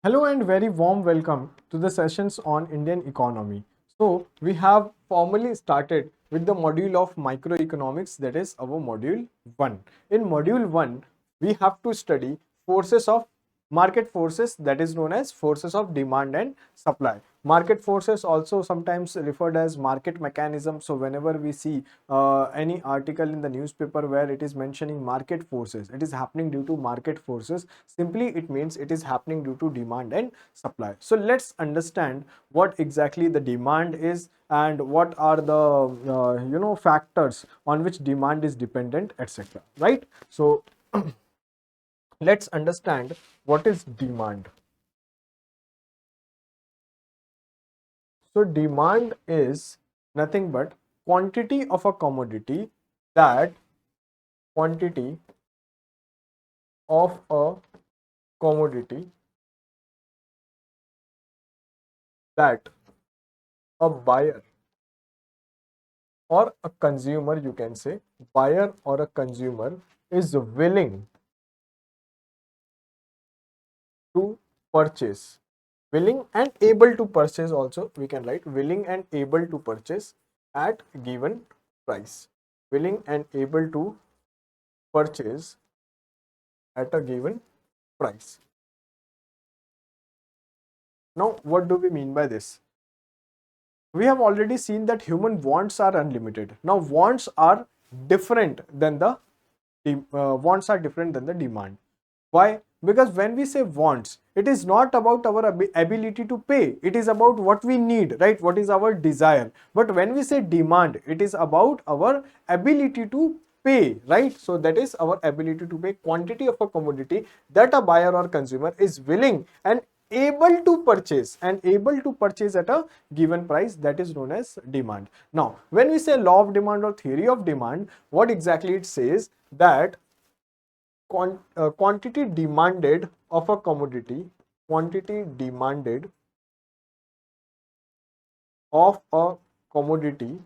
Hello and very warm welcome to the sessions on Indian economy. So we have formally started with the module of microeconomics, that is our module 1. In module 1, we have to study forces of market forces, that is known as forces of demand and supply. Market forces also sometimes referred as market mechanism. So whenever we see any article in the newspaper where it is mentioning market forces, it is happening due to market forces. Simply it means it is happening due to demand and supply. So let's understand what exactly the demand is and what are the factors on which demand is dependent, etc. Right? So let's understand what is demand. So demand is nothing but quantity of a commodity, that quantity of a commodity that a buyer or a consumer, you can say buyer or a consumer, is willing to purchase. Willing and able to purchase, also we can write willing and able to purchase at given price. Willing and able to purchase at a given price. Now what do we mean by this? We have already seen that human wants are unlimited. Now wants are different than the demand. Why? Because when we say wants, it is not about our ability to pay. It is about what we need, right? What is our desire. But when we say demand, it is about our ability to pay, right? So that is our ability to pay, quantity of a commodity that a buyer or consumer is willing and able to purchase at a given price, that is known as demand. Now when we say law of demand or theory of demand, what exactly it says? That quantity demanded of a commodity, quantity demanded of a commodity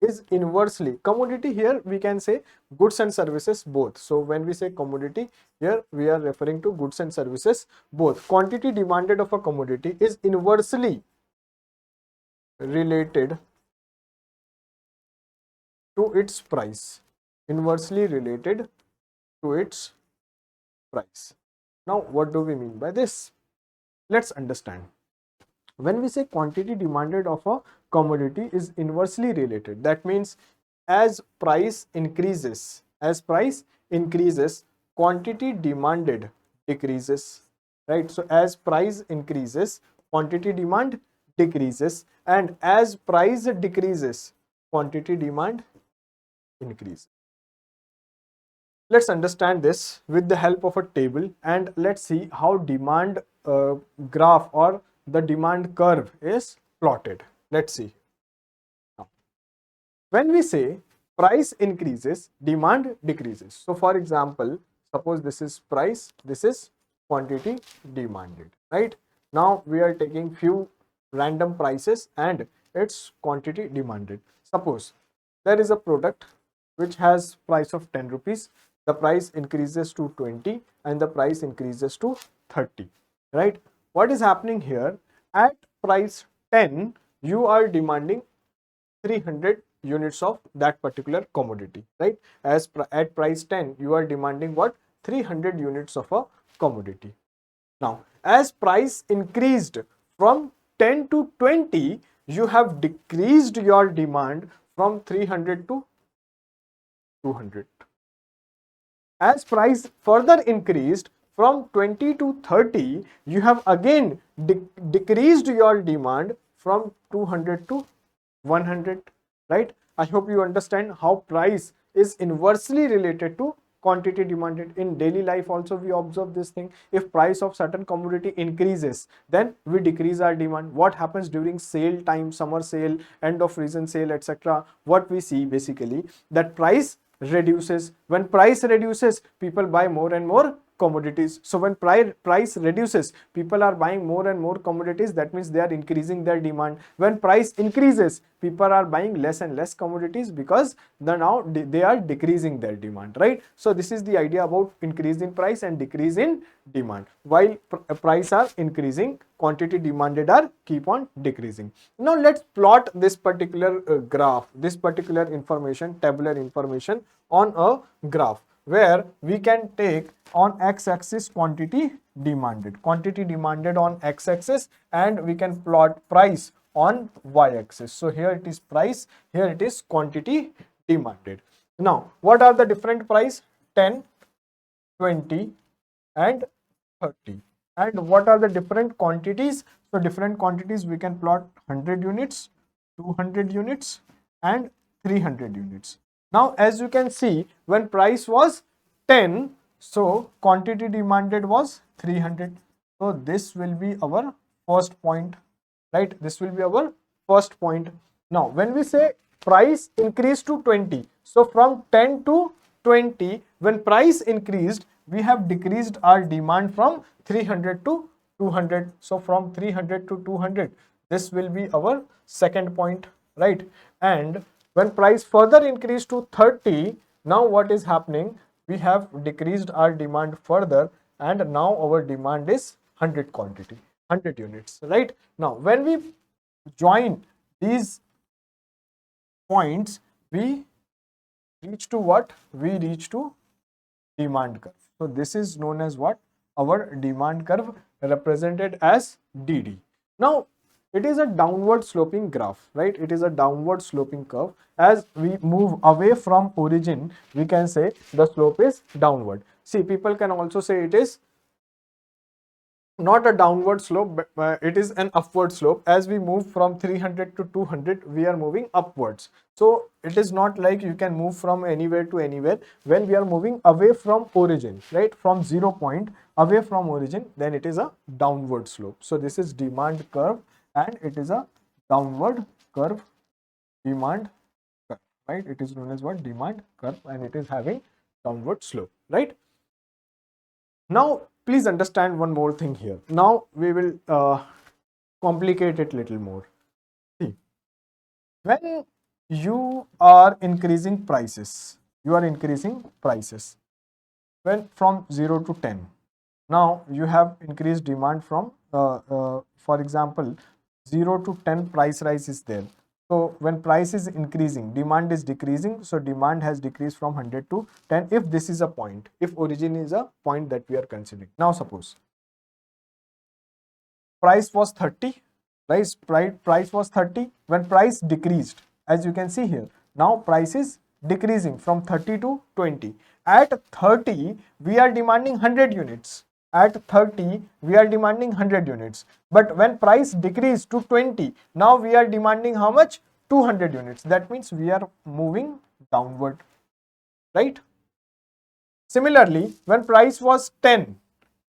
is inversely, commodity here we can say goods and services both. So when we say commodity, here we are referring to goods and services both. Quantity demanded of a commodity is inversely related to its price. Inversely related to its price. Now what do we mean by this? Let's understand. When we say quantity demanded of a commodity is inversely related, that means as price increases, quantity demanded decreases, right? So as price increases, quantity demand decreases, and as price decreases, quantity demand increases. Let's understand this with the help of a table, and let's see how demand graph or the demand curve is plotted. Let's see. Now, when we say price increases, demand decreases. So for example, suppose this is price, this is quantity demanded, right? Now we are taking few random prices and its quantity demanded. Suppose there is a product which has price of 10 rupees, the price increases to 20 and the price increases to 30, right? What is happening here? At price 10, you are demanding 300 units of that particular commodity, right? At price 10, you are demanding what? 300 units of a commodity. Now, as price increased from 10 to 20, you have decreased your demand from 300 to 200. As price further increased from 20 to 30, you have again decreased your demand from 200 to 100, right? I hope you understand how price is inversely related to quantity demanded. In daily life also we observe this thing. If price of certain commodity increases, then we decrease our demand. What happens during sale time, summer sale, end of season sale, etc.? What we see basically, that price reduces. When price reduces, people buy more and more commodities. So when price reduces, people are buying more and more commodities. That means they are increasing their demand. When price increases, people are buying less and less commodities because now they are decreasing their demand, right? So this is the idea about increase in price and decrease in demand. While price are increasing, quantity demanded are keep on decreasing. Now let's plot this particular graph, this particular information, tabular information on a graph, where we can take on x-axis quantity demanded on x-axis, and we can plot price on y-axis. So here it is price, here it is quantity demanded. Now what are the different price? 10, 20 and 30. And what are the different quantities? So different quantities we can plot 100 units, 200 units and 300 units. Now as you can see, when price was 10, so quantity demanded was 300. So this will be our first point, right? This will be our first point. Now when we say price increased to 20, so from 10 to 20, when price increased, we have decreased our demand from 300 to 200. So from 300 to 200, this will be our second point, right? And when price further increased to 30, now what is happening? We have decreased our demand further, and now our demand is 100 quantity, 100 units, right? Now when we join these points, we reach to what? We reach to demand curve. So this is known as what? Our demand curve, represented as DD. Now it is a downward sloping graph, right? It is a downward sloping curve. As we move away from origin, we can say the slope is downward. See, people can also say it is not a downward slope, but it is an upward slope. As we move from 300 to 200, we are moving upwards. So it is not like you can move from anywhere to anywhere. When we are moving away from origin, right, from 0 point away from origin, then it is a downward slope. So this is demand curve, and it is a downward curve, demand curve, right? It is known as what? Demand curve, and it is having downward slope, right? Now please understand one more thing here. Now we will complicate it little more. See, when you are increasing prices, when from 0 to 10, now you have increased demand from for example 0 to 10 price rise is there. So when price is increasing, demand is decreasing, so demand has decreased from 100 to 10, if this is a point, if origin is a point that we are considering. Now suppose price was 30, price was 30, when price decreased, as you can see here, now price is decreasing from 30 to 20. At 30, we are demanding 100 units. At 30, we are demanding 100 units. But when price decreased to 20, now we are demanding how much? 200 units. That means we are moving downward, right? Similarly, when price was 10,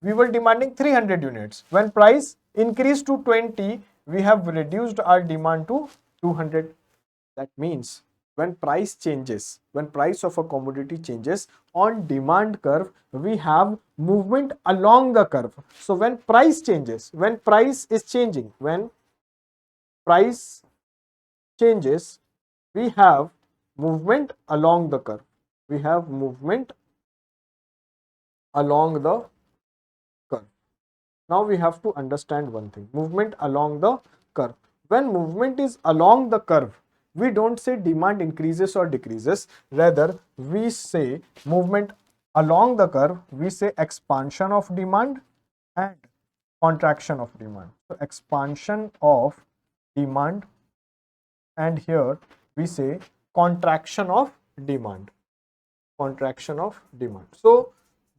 we were demanding 300 units. When price increased to 20, we have reduced our demand to 200. That means when price changes, when price of a commodity changes on demand curve, we have movement along the curve. So when price changes, when price is changing, when price changes, we have movement along the curve. We have movement along the curve. Now we have to understand one thing, movement along the curve. When movement is along the curve, we don't say demand increases or decreases, rather we say movement along the curve, we say expansion of demand and contraction of demand. So expansion of demand, and here we say contraction of demand, contraction of demand. So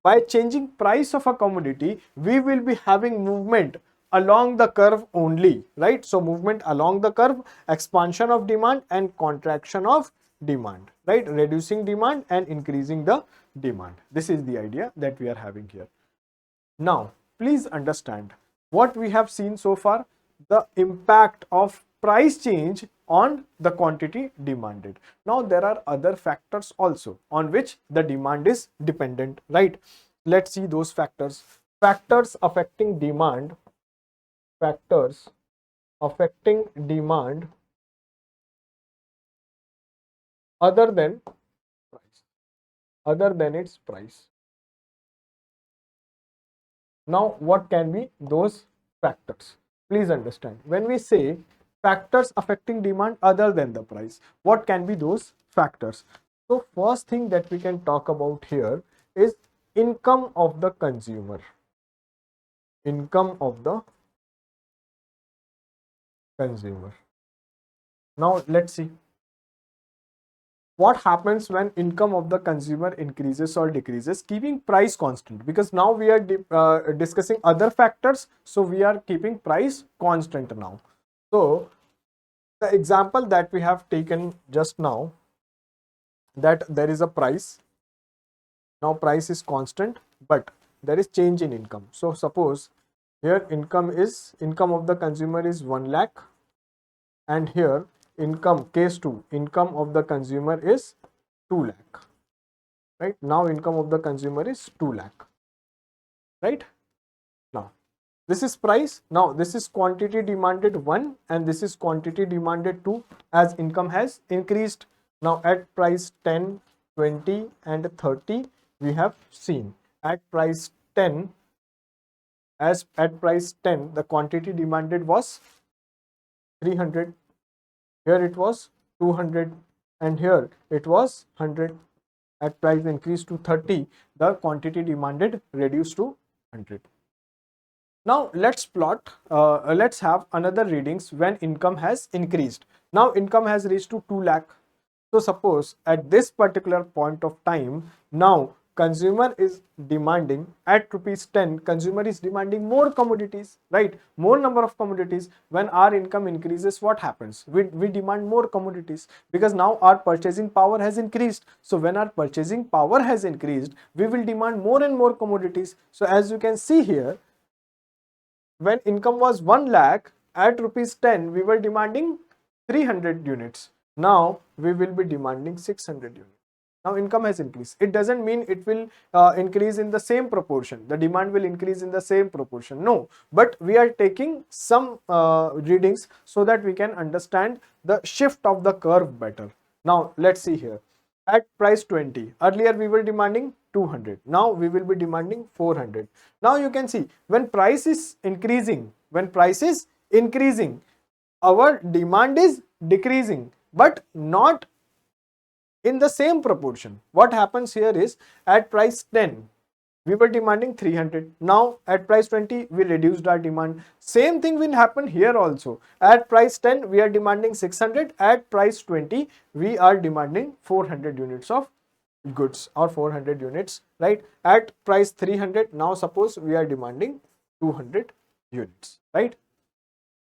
by changing price of a commodity, we will be having movement along the curve only, right? So movement along the curve, expansion of demand and contraction of demand, right? Reducing demand and increasing the demand. This is the idea that we are having here. Now please understand what we have seen so far, the impact of price change on the quantity demanded. Now there are other factors also on which the demand is dependent, right? let's see those factors. Factors affecting demand, factors affecting demand other than price, other than its price. Now, what can be those factors? Please understand, when we say factors affecting demand other than the price, what can be those factors? So, first thing that we can talk about here is income of the consumer. Income of the consumer. Now, let's see what happens when income of the consumer increases or decreases, keeping price constant, because now we are discussing other factors, so we are keeping price constant now. So the example that we have taken just now, that there is a price, now price is constant but there is change in income. So suppose here income of the consumer is 1 lakh, and here income, case 2, income of the consumer is 2 lakh, right? Now income of the consumer is 2 lakh, right? Now this is price, now this is quantity demanded 1 and this is quantity demanded 2, as income has increased. Now at price 10, 20 and 30 we have seen, at price 10, as at price 10 the quantity demanded was 300, here it was 200 and here it was 100. At price increase to 30, the quantity demanded reduced to 100. Now let's plot, let's have another readings when income has increased. Now income has reached to 2 lakh. So suppose at this particular point of time, now consumer is demanding at rupees 10, consumer is demanding more commodities, right? More number of commodities. When our income increases, what happens? We demand more commodities because now our purchasing power has increased. So when our purchasing power has increased, we will demand more and more commodities. So as you can see here, when income was 1 lakh, at rupees 10, we were demanding 300 units. Now we will be demanding 600 units. Now income has increased. It doesn't mean it will increase in the same proportion. The demand will increase in the same proportion. No, but we are taking some readings so that we can understand the shift of the curve better. Now let's see here. At price 20, earlier we were demanding 200. Now we will be demanding 400. Now you can see when price is increasing, our demand is decreasing, but not in the same proportion. What happens here is at price 10, we were demanding 300. Now at price 20, we reduced our demand. Same thing will happen here also. At price 10, we are demanding 600. At price 20, we are demanding 400 units of goods or 400 units, right? At price 300, now suppose we are demanding 200 units, right?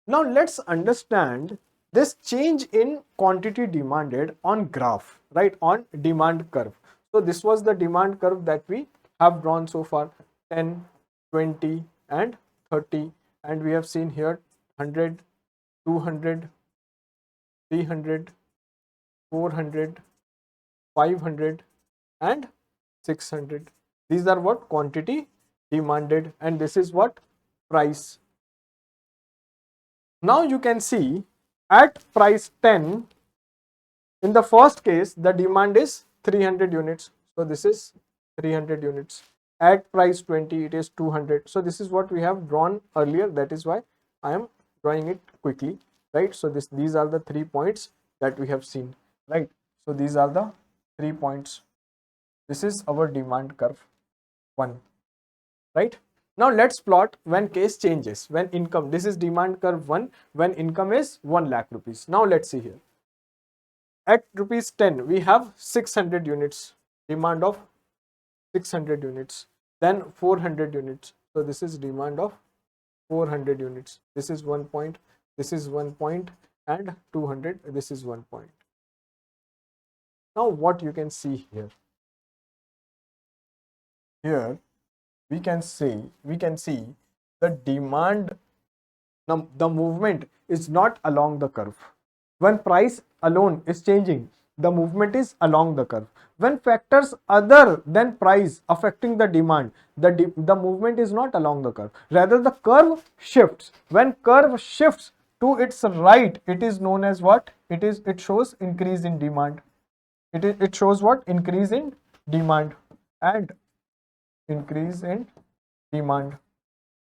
Now let's understand this change in quantity demanded on graph, right, on demand curve. So this was the demand curve that we have drawn so far, 10, 20 and 30, and we have seen here 100, 200, 300, 400, 500 and 600. These are what quantity demanded, and this is what price. Now you can see at price 10, in the first case the demand is 300 units, so this is 300 units. At price 20 it is 200. So this is what we have drawn earlier, that is why I am drawing it quickly, right? So these are the 3 points that we have seen, right? So these are the 3 points. This is our demand curve 1, right? Now let's plot when case changes, when income, this is demand curve 1, when income is 1 lakh rupees. Now let's see here. At rupees 10, we have 600 units, demand of 600 units, then 400 units. So this is demand of 400 units. This is 1 point, this is 1 point, and 200, this is 1 point. Now what you can see here? Here we can see the demand, the movement is not along the curve. When price alone is changing, the movement is along the curve. When factors other than price affecting the demand, the movement is not along the curve, rather the curve shifts. When curve shifts to its right, it is known as what? It shows increase in demand. It shows what? Increase in demand. And increase in demand.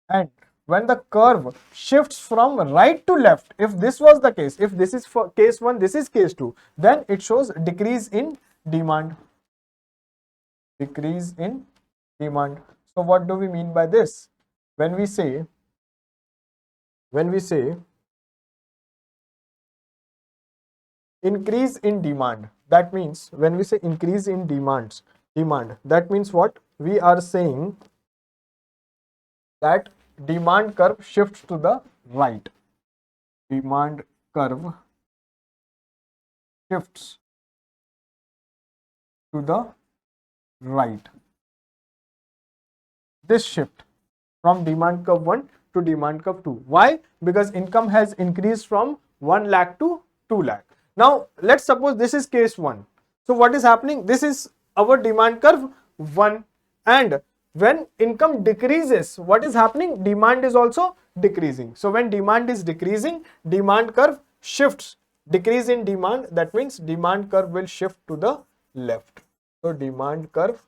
And when the curve shifts from right to left, if this was the case, if this is for case 1, this is case 2, then it shows decrease in demand. Decrease in demand. So what do we mean by this? When we say increase in demand, that means when we say increase in demand, that means what? We are saying that demand curve shifts to the right. Demand curve shifts to the right. This shift from demand curve 1 to demand curve 2. Why? Because income has increased from 1 lakh to 2 lakh. Now, let's suppose this is case 1. So, what is happening? This is our demand curve 1, and when income decreases, what is happening? Demand is also decreasing. So, when demand is decreasing, demand curve shifts. Decrease in demand, that means demand curve will shift to the left. So, demand curve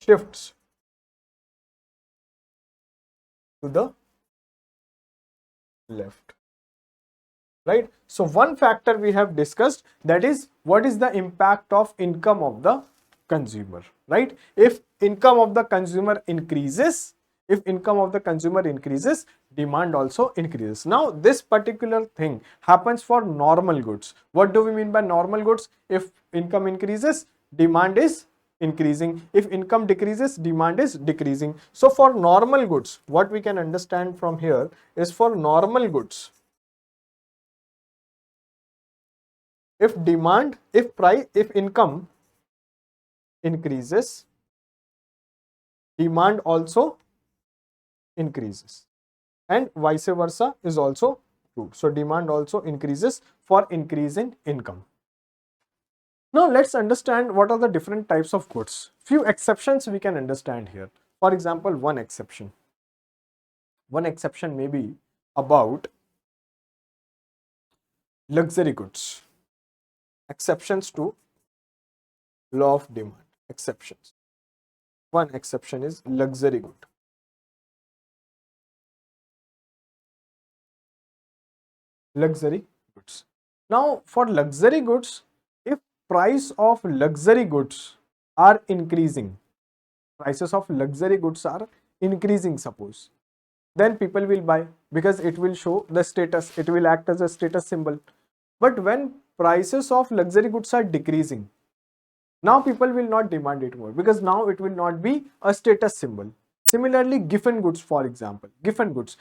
shifts to the left, right? So one factor we have discussed, that is what is the impact of income of the consumer, right? If income of the consumer increases, demand also increases. Now this particular thing happens for normal goods. What do we mean by normal goods? If income increases, demand is increasing. If income decreases, demand is decreasing. So for normal goods, what we can understand from here is, for normal goods, if income increases, demand also increases, and vice versa is also true. So demand also increases for increase in income. Now let's understand what are the different types of goods. Few exceptions we can understand here. For example, one exception may be about luxury goods. Exceptions to law of demand. Exceptions. One exception is luxury good. Luxury goods. Now for luxury goods, if price of luxury goods are increasing, prices of luxury goods are increasing, suppose, then people will buy, because it will show the status, it will act as a status symbol. But when prices of luxury goods are decreasing, now people will not demand it more, because now it will not be a status symbol. Similarly, giffen goods, for example, giffen goods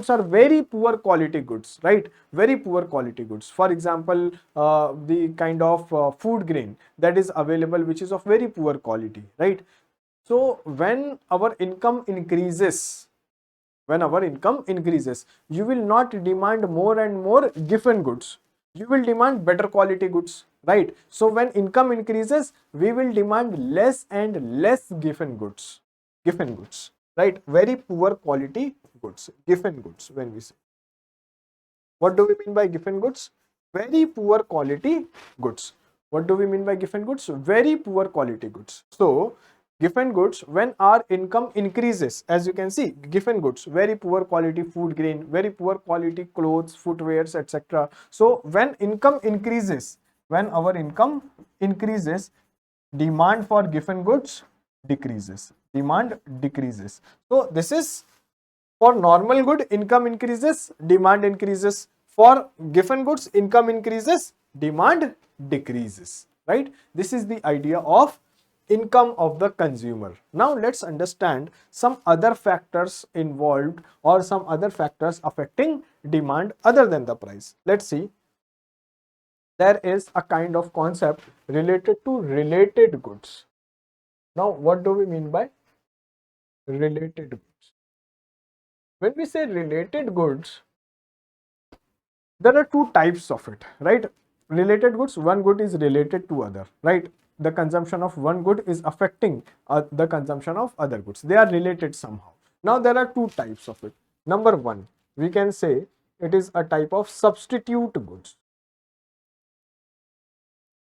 are very poor quality goods, right? Very poor quality goods. For example, the kind of food grain that is available, which is of very poor quality, right? So when our income increases, you will not demand more and more giffen goods. You will demand better quality goods, right? So when income increases, we will demand less and less giffen goods, right? Very poor quality goods, giffen goods. When we say, what do we mean by giffen goods? Very poor quality goods. What do we mean by giffen goods? Very poor quality goods. So giffen goods, when our income increases, as you can see, giffen goods, very poor quality food grain, very poor quality clothes, footwears, etc. So when income increases, when our income increases, demand for giffen goods decreases. Demand decreases. So this is for normal good, income increases, demand increases. For giffen goods, income increases, demand decreases, right? This is the idea of income of the consumer. Now let's understand some other factors involved, or some other factors affecting demand other than the price. Let's see. There is a kind of concept related to related goods. Now what do we mean by related goods? When we say related goods, there are two types of it, right? related goods, one good is related to other, right? The consumption of one good is affecting the consumption of other goods. They are related somehow. Now there are two types of it. Number one, we can say it is a type of substitute goods.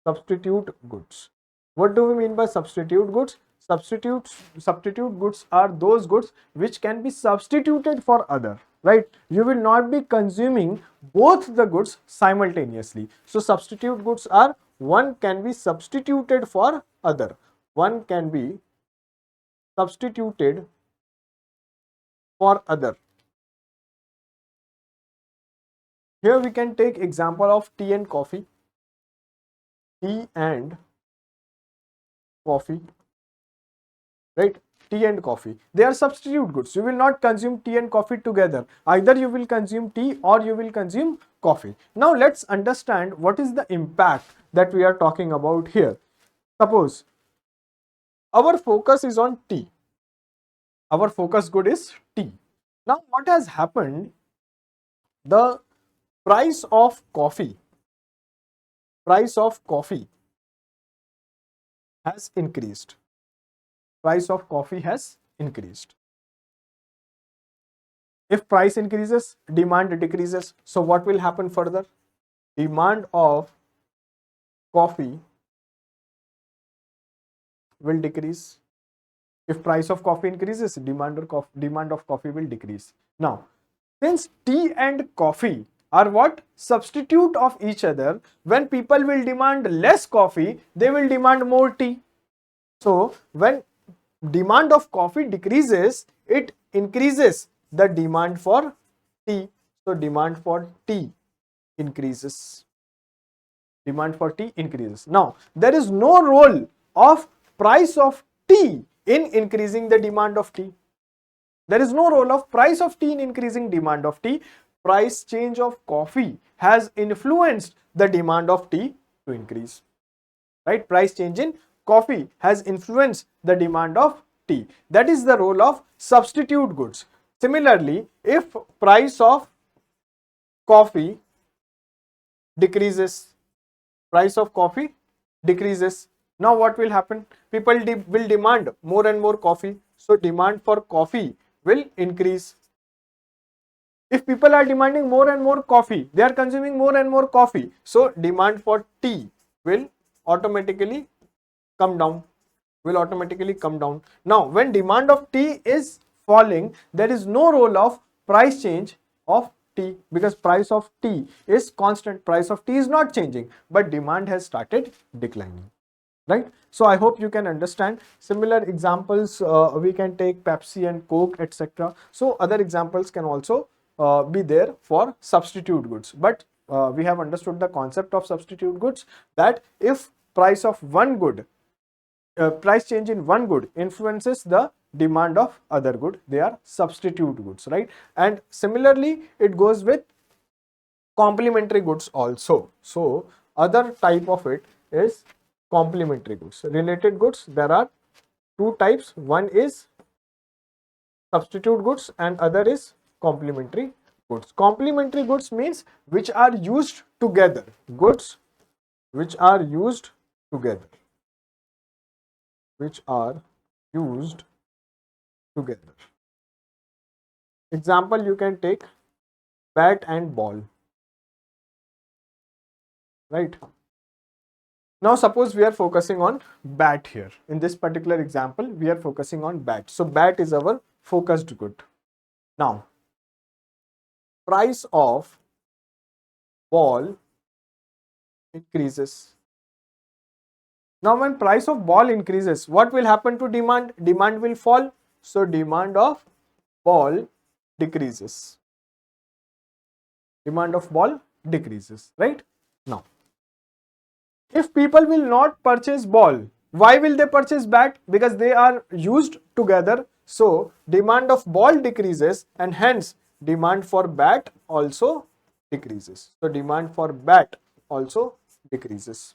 Substitute goods. What do we mean by substitute goods? Substitute goods are those goods which can be substituted for other, right? You will not be consuming both the goods simultaneously. So substitute goods are one can be substituted for other. One can be substituted for other. Here we can take example of tea and coffee. Tea and coffee, right? Tea and coffee, they are substitute goods. You will not consume tea and coffee together. Either you will consume tea or you will consume coffee. Now let's understand what is the impact that we are talking about here. Suppose our focus is on tea. Our focus good is tea. Now what has happened? The price of coffee has increased. Price of coffee has increased. If price increases, demand decreases. So what will happen further? Demand of coffee will decrease. If price of coffee increases, demand of coffee will decrease. Now, since tea and coffee are what? Substitute of each other. When people will demand less coffee, they will demand more tea. So when demand of coffee decreases, it increases the demand for tea. So demand for tea increases. Demand for tea increases. Now there is no role of price of tea in increasing the demand of tea. There is no role of price of tea in increasing demand of tea. Price change of coffee has influenced the demand of tea to increase, right? Price change in coffee has influenced the demand of tea. That is the role of substitute goods. Similarly, if price of coffee decreases, price of coffee decreases, now what will happen? People will demand more and more coffee. So demand for coffee will increase. If people are demanding more and more coffee, they are consuming more and more coffee. So demand for tea will automatically come down. Now when demand of tea is falling, there is no role of price change of tea, because price of tea is constant. Price of tea is not changing, but demand has started declining, right? So I hope you can understand. Similar examples we can take Pepsi and Coke, etc. So other examples can also be there for substitute goods, but we have understood the concept of substitute goods, that if price of one good, price change in one good influences the demand of other good, they are substitute goods, right? And similarly it goes with complementary goods also. So other type of it is complementary goods. Related goods, there are two types. One is substitute goods and other is complementary goods. Complementary goods means which are used together. Goods which are used together. Example, you can take bat and ball, right? Now suppose we are focusing on bat here. In this particular example, we are focusing on bat. So bat is our focused good. Now price of ball increases. Now when price of ball increases, what will happen to demand? Demand will fall. So demand of ball decreases. Demand of ball decreases, right? Now, if people will not purchase ball, why will they purchase bat? Because they are used together. So demand of ball decreases and hence demand for bat also decreases. So demand for bat also decreases.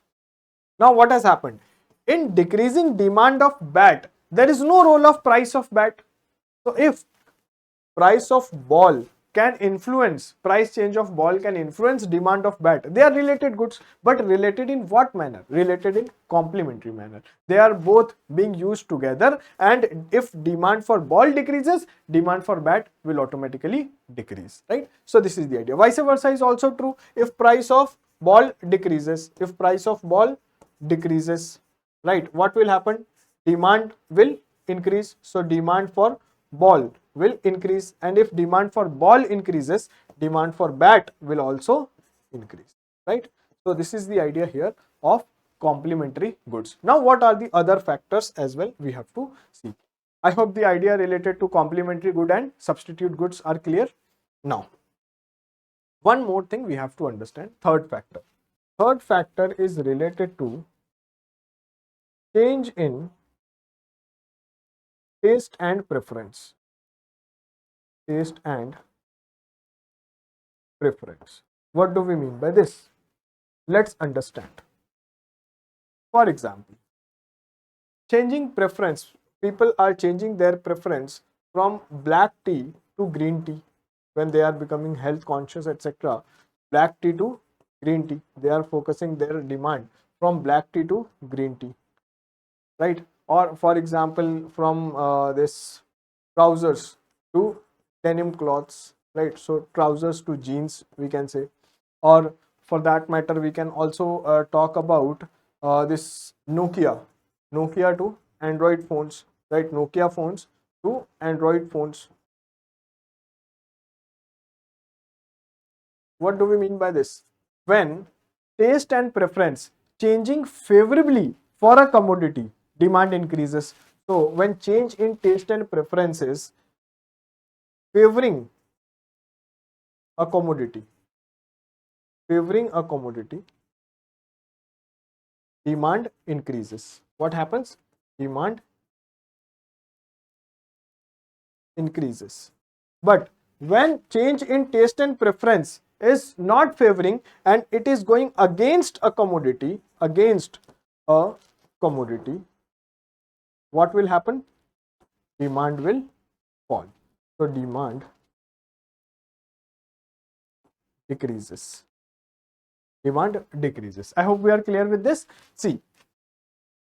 Now what has happened? In decreasing demand of bat, there is no role of price of bat. So if price of ball can influence, price change of ball can influence demand of bat. They are related goods, but related in what manner? Related in complementary manner. They are both being used together, and if demand for ball decreases, demand for bat will automatically decrease, right? So this is the idea. Vice versa is also true. If price of ball decreases, right, what will happen? Demand will increase, so demand for ball will increase, and if demand for ball increases, demand for bat will also increase, right? So this is the idea here of complementary goods. Now what are the other factors as well we have to see? I hope the idea related to complementary good and substitute goods are clear. Now one more thing we have to understand, third factor is related to change in taste and preference. What do we mean by this? Let's understand. For example, changing preference. People are changing their preference from black tea to green tea when they are becoming health conscious, etc. Black tea to green tea. They are focusing their demand from black tea to green tea, right? Or for example, from this trousers to denim cloths, right? So trousers to jeans, we can say. Or for that matter, we can also talk about this Nokia to Android phones, right? Nokia phones to Android phones. What do we mean by this? When taste and preference changing favorably for a commodity, demand increases. So when change in taste and preferences favoring a commodity, demand increases. What happens? Demand increases. But when change in taste and preference is not favoring and it is going against a commodity, what will happen? Demand will fall. So demand decreases. I hope we are clear with this. See,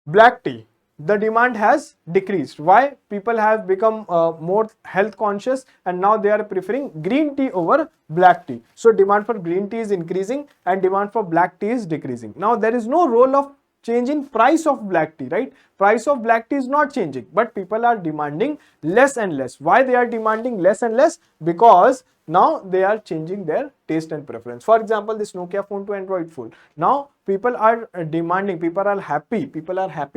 black tea, the demand has decreased. Why? People have become more health conscious and now they are preferring green tea over black tea. So demand for green tea is increasing and demand for black tea is decreasing. Now there is no role of change in price of black tea, right? Price of black tea is not changing, but people are demanding less and less. Why they are demanding less and less? Because now they are changing their taste and preference. For example, this Nokia phone to Android phone. Now people are demanding, people are happy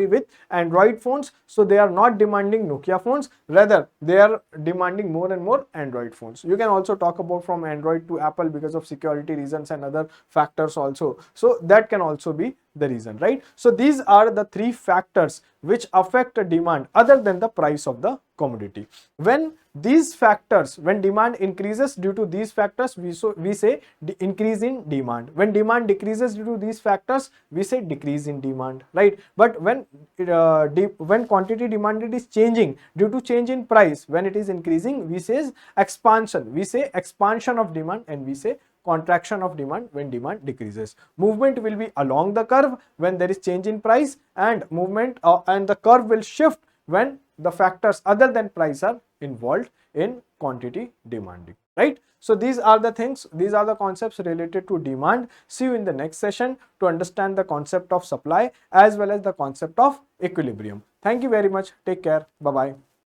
with Android phones, so they are not demanding Nokia phones, rather they are demanding more and more Android phones. You can also talk about from Android to Apple because of security reasons and other factors also. So that can also be the reason, right? So these are the three factors which affect demand other than the price of the commodity. When demand increases due to these factors, we say increase in demand. When demand decreases due to these factors, we say decrease in demand, right? But when quantity demanded is changing due to change in price, when it is increasing, we say expansion. We say expansion of demand, and we say contraction of demand when demand decreases. Movement will be along the curve when there is change in price, and movement and the curve will shift when the factors other than price are involved in quantity demanding, right? So these are the things, these are the concepts related to demand. See you in the next session to understand the concept of supply as well as the concept of equilibrium. Thank you very much. Take care. Bye bye.